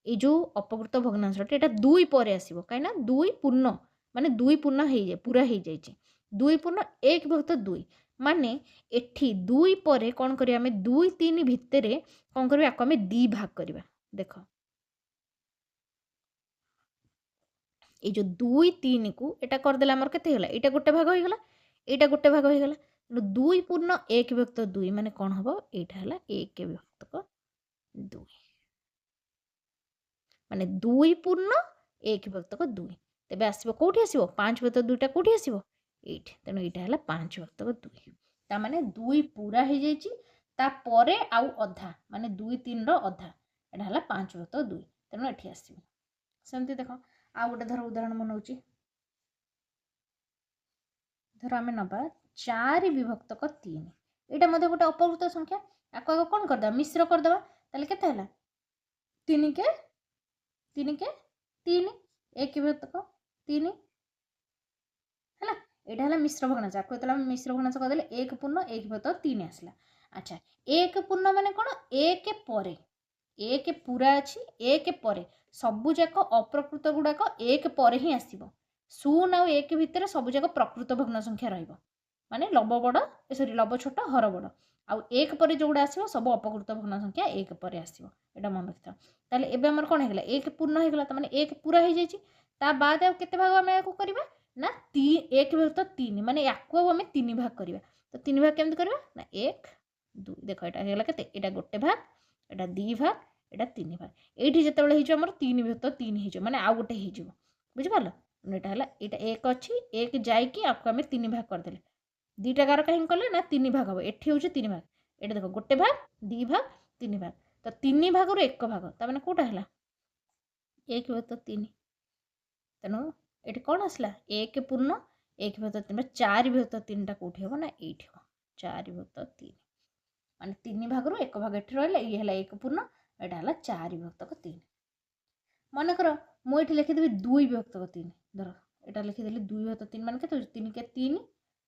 [SPEAKER 1] এই ଯେଉଁ ଅପକୃତ ଭଗ୍ନାଂଶଟି ଏଇଟା 2 ପରେ ଆସିବ କାହିଁକିନା 2 ପୂର୍ଣ୍ଣ ମାନେ 2 ପୂର୍ଣ୍ଣ ହେଇଯାଏ ପୁରା ହେଇଯାଇଛି 2 ପୂର୍ଣ୍ଣ 1 ବିଭକ୍ତ 2 ମାନେ ଏଠି 2 ପରେ କ'ଣ କରିବା ଆମେ 2 3 ଭିତରେ କ'ଣ କରିବା ଆକୁ ଆମେ 2 ଭାଗ କରିବା। ଦେଖ এই ଯେଉଁ 2 3 କୁ ଏଟା କରିଦେଲେ ଆମର କେତେ ହେଇଗଲା ଏଇଟା ଗୋଟେ ଭାଗ ହେଇଗଲା ଏଇଟା ଗୋଟେ ଭାଗ ହେଇଗଲା 2 ପୂର୍ଣ୍ଣ 1 ବିଭକ୍ତ 2 ମାନେ କ'ଣ ହେବ ଏଇଟା ହେଲା 1 ବିଭକ୍ତକ 2 ମାନେ 2 ପୂର୍ଣ୍ଣ 1 ବିଭକ୍ତକ 2 ତେବେ ଆସିବ କୋଉଠି ଆସିବ 5 ବିଭକ୍ତ 2ଟା କୋଉଠି ଆସିବ ଏଇଠି ତେଣୁ ଏଇଟା ହେଲା 5 ବିଭକ୍ତକ 2 ତା ମାନେ 2 ପୁରା ହେଇଯାଇଛି ତାପରେ ଆଉ ଅଧା ମାନେ 2 3 ର ଅଧା ଏଟା ହେଲା 5 ବିଭକ୍ତକ 2 ତେଣୁ ଏଠି ଆସିବ। ସେମିତି ଦେଖ ଆଉ ଗୋଟେ ଧର ଉଦାହରଣ ମୁଁ ନେଉଛି ଧର ଆମେ ନେବା 4 ବିଭକ୍ତକ 3 ଏଇଟା ମଧ୍ୟ ଗୋଟେ ଅପକୃତ ସଂଖ୍ୟା ଆକୁ ଆଗ କ'ଣ କରିଦେବା ମିଶ୍ର କରିଦେବା ତାହେଲେ କେତେ ହେଲା 3 କେ 3 କେ 3 1 ବିଭକ୍ତକ 3 ହେଲା ଏଇଟା ହେଲା ମିଶ୍ର ଭଗ୍ନାଂଶ ଆକୁ ଯେତେବେଳେ ଆମେ ମିଶ୍ର ଭଗ୍ନାଂଶ କରିଦେଲେ 1 ପୂର୍ଣ୍ଣ 1 ବିଭକ୍ତକ 3 ଆସିଲା। ଆଚ୍ଛା 1 ପୂର୍ଣ୍ଣ ମାନେ କ'ଣ 1 ପରେ 1 ପୁରା ଅଛି 1 ପରେ ସବୁ ଯାକ ଅପ୍ରକୃତ ଗୁଡ଼ାକ 1 ପରେ ହିଁ ଆସିବ 0 ଆଉ 1 ଭିତରେ ସବୁ ଯାକ ପ୍ରକୃତ ଭଗ୍ନ ସଂଖ୍ୟା ରହିବ ମାନେ ଲବ ବଡ଼ ଲବ ଛୋଟ ହର ବଡ଼ ଆଉ 1 ପରେ ଯେଉଁଗୁଡ଼ା ଆସିବ ସବୁ ଅପକୃତ ଭଗ୍ନ ସଂଖ୍ୟା 1 ପରେ ଆସିବ ଏଇଟା ମନେ ରଖିଥାଅ। ତାହେଲେ ଏବେ ଆମର କ'ଣ ହେଇଗଲା 1 ପୂର୍ଣ୍ଣ ହେଇଗଲା ତା ମାନେ 1 ପୁରା ହେଇଯାଇଛି ତା ବାଦ ଆଉ କେତେ ଭାଗ ଆମେ ୟାକୁ କରିବା ନା 1 ବିଭକ୍ତ 3 ମାନେ ୟାକୁ ଆଉ ଆମେ 3 ଭାଗ କରିବା ତ 3 ଭାଗ କେମିତି କରିବା ନା 1 2 ଦେଖ ଏଇଟା ହେଇଗଲା କେତେ ଏଇଟା ଗୋଟେ ଭାଗ ଏଇଟା 2 ଭାଗ ଏଇଟା 3 ଭାଗ ଏଇଠି ଯେତେବେଳେ ହେଇଯିବ ଆମର 3 ବିଭକ୍ତ 3 ହେଇଯିବ ମାନେ ଆଉ ଗୋଟେ ହେଇଯିବ ବୁଝିପାରିଲ ଏଇଟା ହେଲା ଏଇଟା 1 ଅଛି 1 ଯାଇକି ଆକୁ ଆମେ 3 ଭାଗ କରିଦେଲେ 2ଟା ଗାର କାହିଁକି କଲେ ନା 3 ଭାଗ ହେବ ଏଠି ହେଉଛି 3 ଭାଗ ଏଇଟା ଦେଖ ଗୋଟେ ଭାଗ 2 ଭାଗ 3 ଭାଗ ତ 3 ଭାଗରୁ 1 ଭାଗ ତା ମାନେ କୋଉଟା ହେଲା 1 ବିଭକ୍ତ 3 ତେଣୁ ଏଠି କ'ଣ ଆସିଲା 1 ପୂର୍ଣ୍ଣ 1 ବିଭକ୍ତ 3 4 ବିଭକ୍ତ 3ଟା କୋଉଠି ହେବ ନା ଏଇଠି ହେବ 4 ବିଭକ୍ତ 3 ମାନେ 3 ଭାଗରୁ 1 ଭାଗ ଏଠି ରହିଲା ଇଏ ହେଲା 1 ପୂର୍ଣ୍ଣ ଏଇଟା ହେଲା 4 ବିଭକ୍ତକ 3। ମନେକର ମୁଁ ଏଠି ଲେଖିଦେବି 2 ବିଭକ୍ତକ 3 ଧର ଏଇଟା ଲେଖିଦେଲି 2 ବିଭକ୍ତ 3 ମାନେ କେତେ ହେଉଛି 3 କେ 3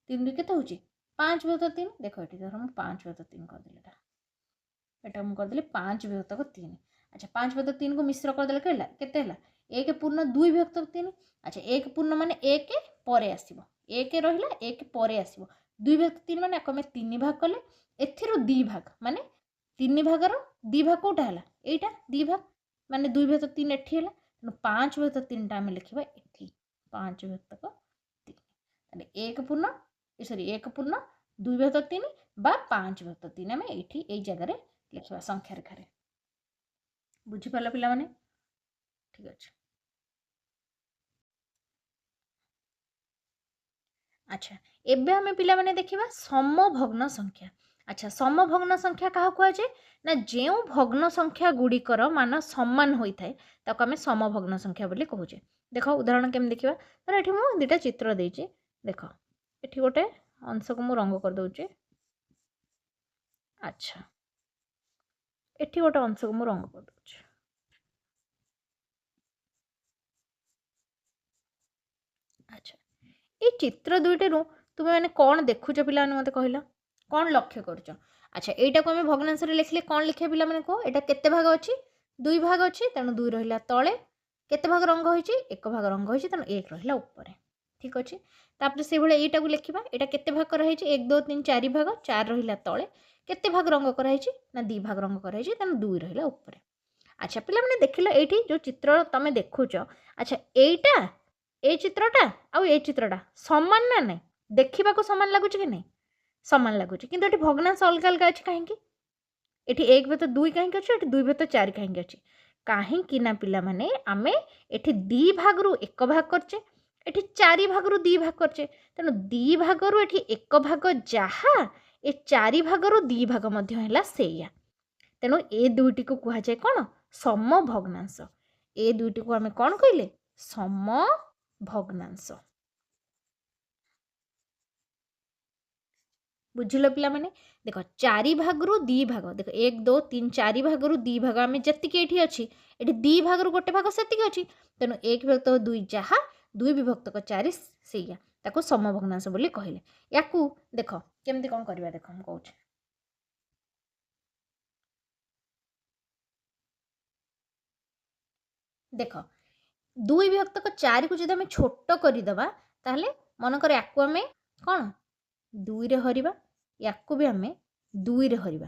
[SPEAKER 1] 3 2 କେତେ ହେଉଛି 5 ବିଭକ୍ତ 3 ଦେଖ ଏଠି ଧର ମୁଁ 5 ବିଭକ୍ତ 3 କରିଦେଲି ଏଟା ମୁଁ କରିଦେଲି 5 ବିଭକ୍ତକ 3। ଆଚ୍ଛା 5 ବିଭକ୍ତ 3 କୁ ମିଶ୍ର କରିଦେଲେ କେତେ ହେଲା 1 ପୂର୍ଣ୍ଣ 2 ବିଭକ୍ତକ 3 ଆଚ୍ଛା 1 ପୂର୍ଣ୍ଣ ମାନେ 1 ପରେ ଆସିବ 1 ରହିଲା 1 ପରେ ଆସିବ 2 ବିଭକ୍ତ 3 ମାନେ ଆକୁ ଆମେ 3 ଭାଗ କଲେ ଏଥିରୁ 2 ଭାଗ ମାନେ 3 ଭାଗର 2 ଭାଗ କୋଉଟା ହେଲା ଏଇଟା 2 ଭାଗ ମାନେ 2 ବିଭକ୍ତ 3 ଏଠି ହେଲା ତେଣୁ 5 ବିଭକ୍ତ 3ଟା ଆମେ ଲେଖିବା ଏଠି 5 ବିଭକ୍ତକ 3 ତାହେଲେ 1 ପୂର୍ଣ୍ଣ 1 ପୂର୍ଣ୍ଣ 2 ବିଭକ୍ତ 3 ବା 5 ବିଭକ୍ତ 3 ଆମେ ଏଇଠି ଏଇ ଜାଗାରେ ଲେଖିବା ସଂଖ୍ୟା ରେଖାରେ ବୁଝିପାରିଲ ପିଲାମାନେ ଠିକ ଅଛି। ଆଚ୍ଛା ଏବେ ଆମେ ପିଲାମାନେ ଦେଖିବା ସମଭଗ୍ନ ସଂଖ୍ୟା। ଆଚ୍ଛା ସମଭଗ୍ନ ସଂଖ୍ୟା କାହାକୁ କୁହାଯାଏ ନା ଯେଉଁ ଭଗ୍ନ ସଂଖ୍ୟା ଗୁଡ଼ିକର ମାନ ସମାନ ହୋଇଥାଏ ତାକୁ ଆମେ ସମଭଗ୍ନ ସଂଖ୍ୟା ବୋଲି କହୁଛେ। ଦେଖ ଉଦାହରଣ କେମିତି ଦେଖିବା ଧର ଏଠି ମୁଁ ଦୁଇଟା ଚିତ୍ର ଦେଇଛି ଦେଖ ଏଠି ଗୋଟେ ଅଂଶକୁ ମୁଁ ରଙ୍ଗ କରିଦେଉଛି। ଆଚ୍ଛା एठी गोटे अंश को रंग कर दूँ। अच्छा ये चित्र दुईटे तुम मैंने कौन देखुच पिला मत कहला कौन लक्ष्य कर। अच्छा यहीटा को आम भग्नांश लिखले कौन लिखा पिला मैंने कह यहाँ केते भाग अच्छी दुई भाग अच्छी तेणु दुई रहा तले केते भाग रंग होती एक भाग रंग होती तेणु एक रहा ऊपर ठीक अच्छे। तापर से भाई यहीटा को लिखा यहाँ केते भाग कराई 1 2 3 4 भाग 4 रहा तले केते भाग रंग कराई ना 2 भाग रंग कराई तेणु दुई रहा ऊपर। अच्छा पिला मैंने देख लो ये जो चित्र तुम देखुच अच्छा यहीटा ए चित्रटा आउ ए चित्रटा समान ना नहीं देखा समान लगुच कि नहीं समान लगुच कि भग्नांश अलग अलग अच्छी कहीं ये एक भत दुई कहीं अच्छे दुई भत 4 कहीं अच्छी कहीं ना पिला माने आमे एठी 2 भाग रु 1 भाग करचे एठी 4 भाग रु 2 भाग करचे तेणु 2 भाग रु एठी 1 भाग जहा ए 4 भाग रु 2 भाग मध्य हैला सेया तेणु ए दुईटी को कहा जाए कौन सम भग्नांश ए दुईटी को आमे कौन कहले सम भग्नांश। बुझिल पिला माने देख 4 भाग रु 2 भाग देख 1 2 3 4 भाग रु 2 भाग आम जी ये अच्छी ये 2 भाग रु गोटे भाग से अच्छी तेणु 1 विभक्त 2 जहाँ 2 विभक्त 4 से सम भग्नांश बोली कहले या देख केमती कौन करवा देख हम कहूँ देख 2 विभक्त 4 को जब आम छोट करदे ताहले मनकर या कौन 2 रे हरिबा या भी आम 2 रे हरिबा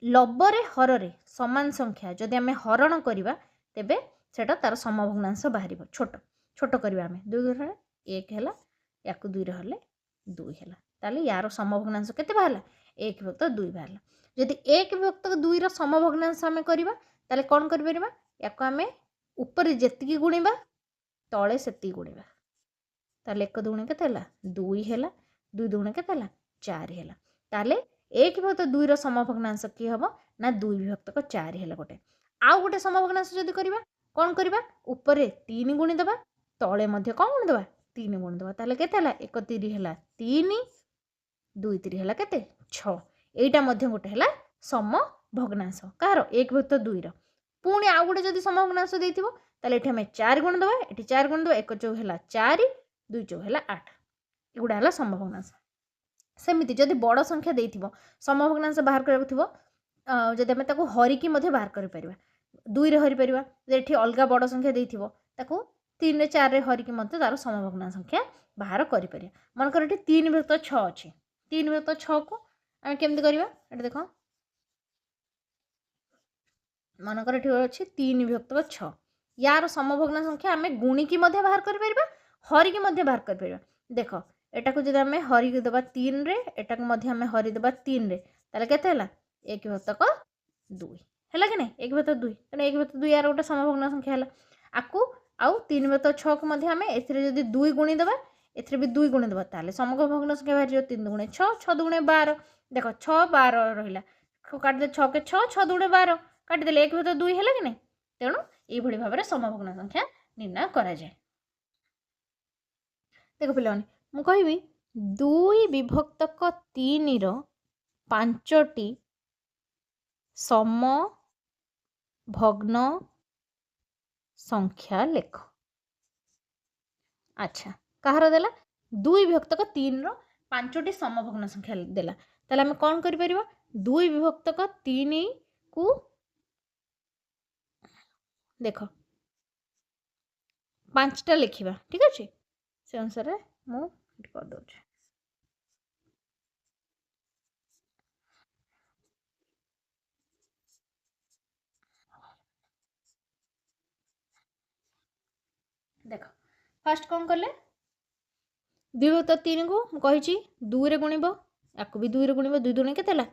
[SPEAKER 1] लबरे हररे समान संख्या जदि आम हरण करवा तेबे सेटा तार समभग्नांश बाहर छोट छोट करवा आम 2 घरे 1 है या 2 रे हरले 2 है ताले यार समभग्नांश केते बाहरला 1 विभक्त 2 बाहरला जदि 1 विभक्त 2 रो समभग्नांश आम करवा ताले कौन कर परिबा या आम ऊपर जेतिकी गुणिबा तले सेति गुणिबा ताले 1 दुणे केते हला 2 हैला 2 दुणे केते हला 4 हैला ताले 1 विभक्त 2 रो समभग्नांश कि हबो ना 2 विभक्त 4 हैला गोटे आउ गोटे समभग्नांश जदि करबा कोन करबा ऊपर 3 गुणी दबा तले मध्ये कोन गुणी दबा 3 गुणी दबा ताले केते हला 1 3 हैला 3 2 3 हैला केते 6 एटा मध्ये गोटे हैला समभग्नांश कार 1 विभक्त 2 रो पुणी आउ गोटे जदि समभग्नांश देथिबो ताले एठी हमें 4 गुण दबा एठी 4 गुण दबा 1 चौ हैला 4 2 चौ हैला 8 एगुडा हैला समभग्नांश। सेमिति जदि बड़ संख्या देथिबो समभग्नांश बाहर करबो थिबो जदि हमें ताको हरिकी मध्ये बाहर करि परिबा 2 रे हरि परिबा एठी अलगा बड़ संख्या देथिबो ताको 3 रे 4 रे हरिकी मध्ये तार समभग्नांश संख्या बाहर करि परिबा मन कर एठी 3 विभक्त 6 अछि 3 विभक्त 6 को हम केमति करबा एठी देखो मन कर एठी अछि 3 विभक्त 6 यार समभग्नांश संख्या आम गुणिकी मध्ये बाहर करि परिबा हरिकी मध्ये बाहर करि परिबा देख एटा को जदि हमें हरिकी देबा 3 रे एटा को मध्ये हमें हरि देबा 3 रे ताले केते हला 1 विभक्त 2 हैला कि नहीं 1 विभक्त 2 तने 1 विभक्त 2 यार गोटे समभग्नांश संख्या हैला आकु आउ 3 विभक्त 6 को मध्ये हमें एथिरे जदि 2 गुणी देबा एथिरे भी 2 गुणी देबा ताले समभग्नांश संख्या बाहर जो 3 दुणे 6 6 दुणे 12 देख 6 12 रहिला काट दे 6 के 6 6 दुणे 12 काट देले 1 विभक्त 2 हैला कि नहीं तेणु ये भली भाव समभग्नांश संख्या निर्णय करा जाए। देख पे मु कहबी 2 विभक्त 3 रो 5टी सम भग्न संख्या लेख। अच्छा कहार देला 2 विभक्त 3 रो 5टी सम भग्न संख्या देला ताले हम कौन करि परिबा 2 विभक्त 3 को देख 5टा लिखिबा ठीक अछि से अनुसार मु कर दो देख फास्ट कौन कले 2 विभक्त 3 को कही 2 रे गुणिब या भी 2 रे गुणिब 2 दुणे केते हला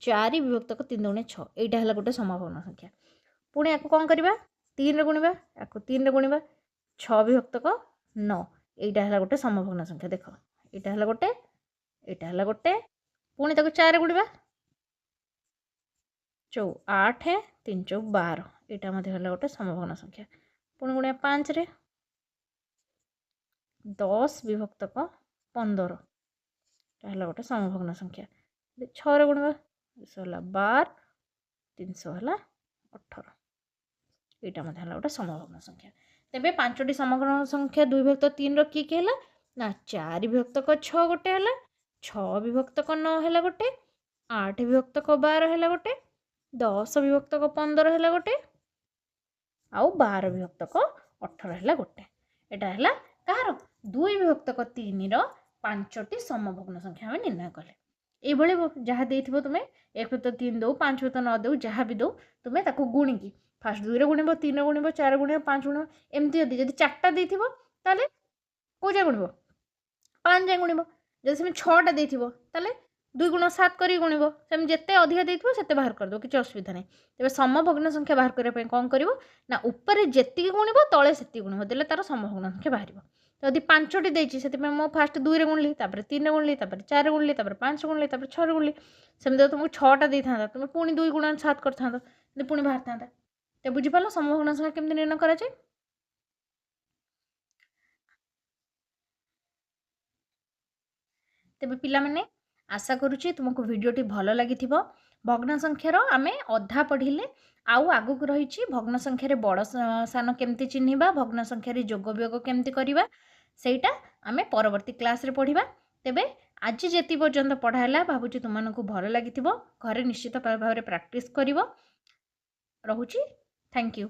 [SPEAKER 1] 4 विभक्त 3 दुणे 6 एटा हला गोटे समभग्न संख्या पुणी या कौन करबा 3 रे गुणिबा या 3 रे गुणिबा 6 विभक्त 9 एटा हला गोटे समभग्न संख्या देख एटा हला गोटे पुणी ताको 4 रे गुणिबा 8 3 चौ 12 एटा मध्ये हला गोटे समभग्न संख्या पुणी गुणिया 5 रे 10 विभक्त 15 हला गोटे समभग्न संख्या 6 रे गुणिबा 12 300 ହେଲା 18 ଏଇଟା ମଧ୍ୟ ହେଲା ଗୋଟେ ସମଭଗ୍ନ ସଂଖ୍ୟା। ତେବେ 5ଟି ସମଭଗ୍ନ ସଂଖ୍ୟା 2 ବିଭକ୍ତ 3 କିଏ କିଏ ହେଲା ନା 4 ବିଭକ୍ତକ 6 ଗୋଟେ ହେଲା, 6 ବିଭକ୍ତକ 9 ହେଲା ଗୋଟେ, 8 ବିଭକ୍ତକ 12 ହେଲା ଗୋଟେ, 10 ବିଭକ୍ତକ 15 ହେଲା ଗୋଟେ, ଆଉ 12 ବିଭକ୍ତକ 18 ହେଲା ଗୋଟେ। ଏଟା ହେଲା କାହାର 2 ବିଭକ୍ତକ 3ର 5ଟି ସମଭଗ୍ନ ସଂଖ୍ୟା ଆମେ ନିର୍ଣ୍ଣୟ କଲେ। এইভাবে ଯାହା ଦେଇଥିବ ତୁମେ 1 ବିଭକ୍ତ 3 ଦେଉ 5 ବିଭକ୍ତ 9 ଦେଉ ଯାହା ବି ଦେଉ ତୁମେ ତାକୁ ଗୁଣିକି ଫାଷ୍ଟ 2ରେ ଗୁଣିବ 3ରେ ଗୁଣିବ 4ରେ ଗୁଣିବ 5 ଗୁଣିବ ଏମିତି ଯଦି 4ଟା ଦେଇଥିବ ତାହେଲେ କେଉଁ ଯାଏଁ ଗୁଣିବ 5 ଯାଏଁ ଗୁଣିବ। ଯଦି ସେମିତି 6ଟା ଦେଇଥିବ ତାହେଲେ 2 ଗୁଣ 7 କରିକି ଗୁଣିବ। ସେମିତି ଯେତେ ଅଧିକା ଦେଇଥିବ ସେତେ ବାହାର କରିଦେବ, କିଛି ଅସୁବିଧା ନାହିଁ। ତେବେ ସମଭଗ୍ନ ସଂଖ୍ୟା ବାହାର କରିବା ପାଇଁ କ'ଣ କରିବ ନା ଉପରେ ଯେତିକି ଗୁଣିବ ତଳେ ସେତିକି ଗୁଣିବ, ଦେଲେ ତାର ସମଭଗ୍ନ ସଂଖ୍ୟା ବାହାରିବ। ଯଦି 5ଟି ଦେଇଛି ସେଥିପାଇଁ ମୁଁ ଫାଷ୍ଟ 2ରେ ଗୁଣିଲି, ତାପରେ 3ରେ ଗୁଣିଲି, ତାପରେ 4ରେ ଗୁଣିଲି, ତାପରେ 5ରେ ଗୁଣିଲି, ତାପରେ 6ରେ ଗୁଣିଲି। ସେମିତି ଯଦି ତୁମକୁ 6ଟା ଦେଇଥାନ୍ତା ତୁମେ ପୁଣି 2 ଗୁଣ 7 କରିଥାନ୍ତ, ଯଦି ପୁଣି ବାହାରିଥାନ୍ତା। ତ ବୁଝିପାରିଲ ସମଭଗ୍ନ ସଂଖ୍ୟା କେମିତି ନିର୍ଣ୍ଣୟ କରାଯାଏ। ତେବେ ପିଲାମାନେ ଆଶା କରୁଛି ତୁମକୁ ଭିଡ଼ିଓଟି ଭଲ ଲାଗିଥିବ। ଭଗ୍ନ ସଂଖ୍ୟାର ଆମେ ଅଧା ପଢ଼ିଲେ, ଆଉ ଆଗକୁ ରହିଛି ଭଗ୍ନ ସଂଖ୍ୟାରେ ବଡ଼ ସାନ କେମିତି ଚିହ୍ନିବା, ଭଗ୍ନ ସଂଖ୍ୟାରେ ଯୋଗ ବିୟୋଗ କେମିତି କରିବା, ସେଇଟା ଆମେ ପରବର୍ତ୍ତୀ କ୍ଲାସ୍ରେ ପଢ଼ିବା। ତେବେ ଆଜି ଯେତିକି ପର୍ଯ୍ୟନ୍ତ ପଢ଼ା ହେଲା ଭାବୁଛି ତୁମମାନଙ୍କୁ ଭଲ ଲାଗିଥିବ। ଘରେ ନିଶ୍ଚିତ ଭାବରେ ପ୍ରାକ୍ଟିସ୍ କରିବ। ରହୁଛି, ଥ୍ୟାଙ୍କ ୟୁ।